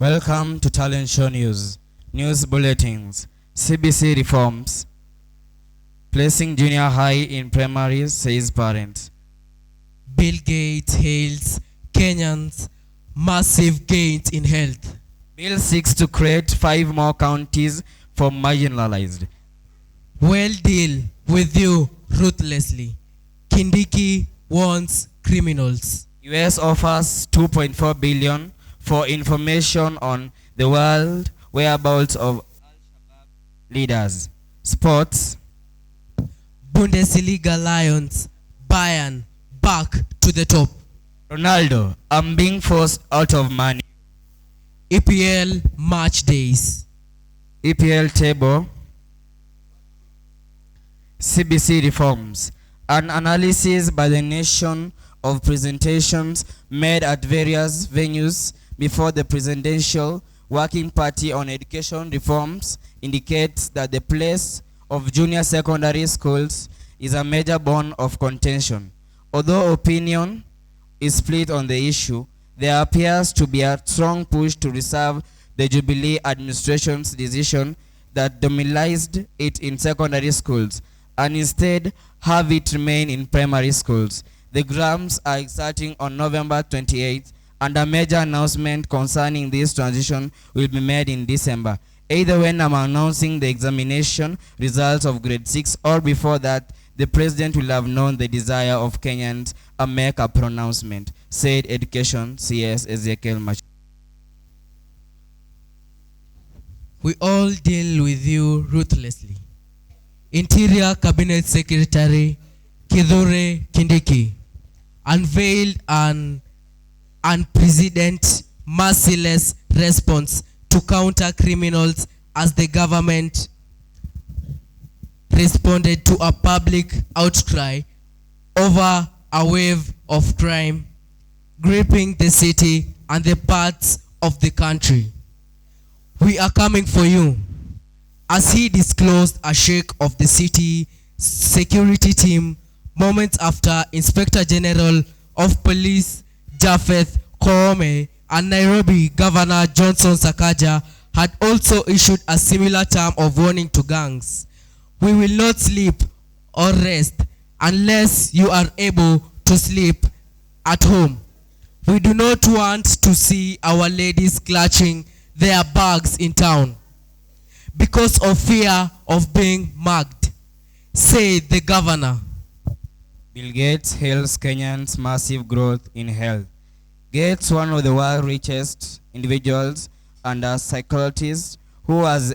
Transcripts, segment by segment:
Welcome to Talent Show News. News bulletins. CBC reforms. Placing junior high in primaries, says parents. Bill Gates hails Kenyans' massive gains in health. Bill seeks to create 5 more counties for marginalized. We'll deal with you ruthlessly. Kindiki warns criminals. US offers 2.4 billion for information on the world whereabouts of Al-Shabaab leaders. Sports. Bundesliga Lions, Bayern back to the top. Ronaldo, I'm being forced out of money. EPL match days. EPL table. CBC reforms. An analysis by the nation of presentations made at various venues before the Presidential Working Party on Education Reforms indicates that the place of junior secondary schools is a major bone of contention. Although opinion is split on the issue, there appears to be a strong push to reserve the Jubilee administration's decision that dominized it in secondary schools and instead have it remain in primary schools. The Grams are starting on November 28th, and a major announcement concerning this transition will be made in December, either when I'm announcing the examination results of grade 6 or before that. The president will have known the desire of Kenyans and make a pronouncement, said Education CS Ezekiel Mach. We all deal with you ruthlessly. Interior Cabinet Secretary Kithure Kindiki unveiled an unprecedented, merciless response to counter criminals as the government responded to a public outcry over a wave of crime gripping the city and the parts of the country. We are coming for you, as he disclosed a shake of the city security team moments after Inspector General of Police Japheth Koome and Nairobi Governor Johnson Sakaja had also issued a similar term of warning to gangs. We will not sleep or rest unless you are able to sleep at home. We do not want to see our ladies clutching their bags in town because of fear of being mugged, said the governor. Bill Gates hails Kenyans' massive growth in health. Gates, one of the world's richest individuals and a psychologist who has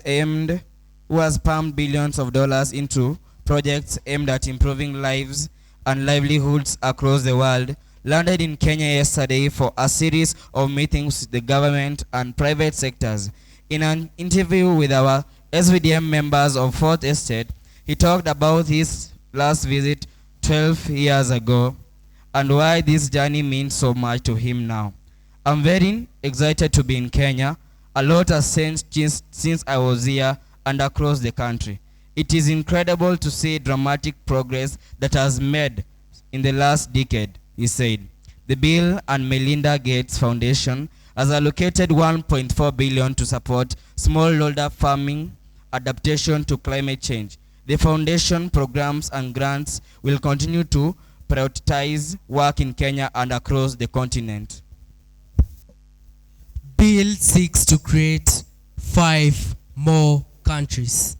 pumped billions of dollars into projects aimed at improving lives and livelihoods across the world, landed in Kenya yesterday for a series of meetings with the government and private sectors. In an interview with our SVDM members of Fourth Estate, he talked about his last visit 12 years ago and why this journey means so much to him now. I'm very excited to be in Kenya. A lot has changed since I was here and across the country. It is incredible to see dramatic progress that has made in the last decade, he said. The Bill and Melinda Gates Foundation has allocated 1.4 billion to support smallholder farming adaptation to climate change. The foundation programs and grants will continue to prioritize work in Kenya and across the continent. Bill seeks to create 5 more countries.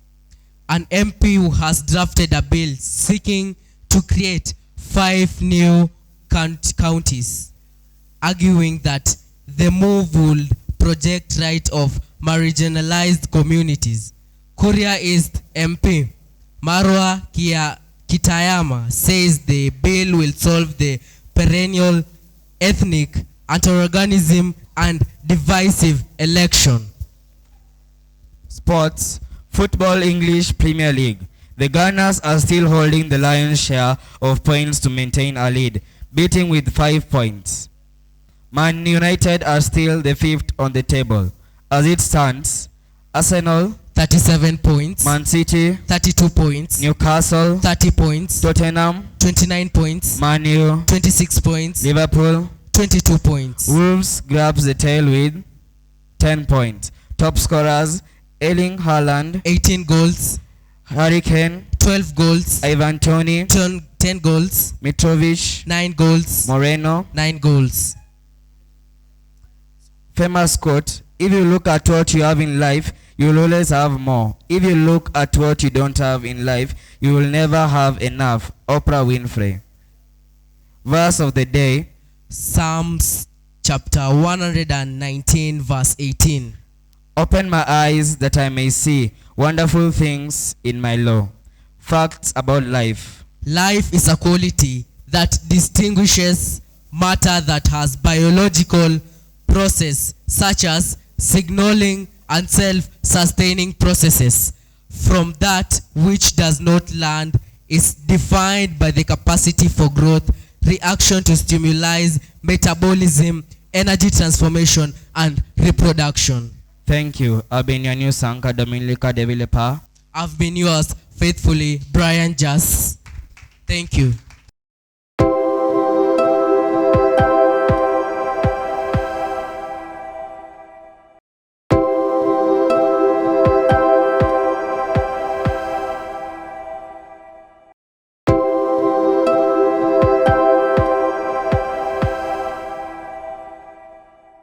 An MP who has drafted a bill seeking to create 5 new counties, arguing that the move would project right of marginalized communities. Kuria East MP Marwa Kitayama says the bill will solve the perennial ethnic antagonism and divisive election. Sports. Football English Premier League. The Gunners are still holding the lion's share of points to maintain a lead, beating with 5 points. Man United are still the 5th on the table. As it stands, Arsenal 37 points, Man City 32 points, Newcastle 30 points, Tottenham 29 points, Man U 26 points, Liverpool 22 points. Wolves grabs the tail with 10 points. Top scorers, Erling Haaland, 18 goals. Harry Kane, 12 goals. Ivan Toney, 10 goals. Mitrovic, 9 goals. Moreno. 9 goals. Famous quote, if you look at what you have in life, you will always have more. If you look at what you don't have in life, you will never have enough. Oprah Winfrey. Verse of the day, Psalms chapter 119 verse 18. open my eyes that I may see wonderful things in my law. Facts about life. Life is a quality that distinguishes matter that has biological process such as signaling and self-sustaining processes from that which does not land is defined by the capacity for growth, reaction to stimuli, metabolism, energy transformation, and reproduction. Thank you. I've been your news anchor, Dominica Devilepa. I've been yours faithfully, Brian Jas. Thank you.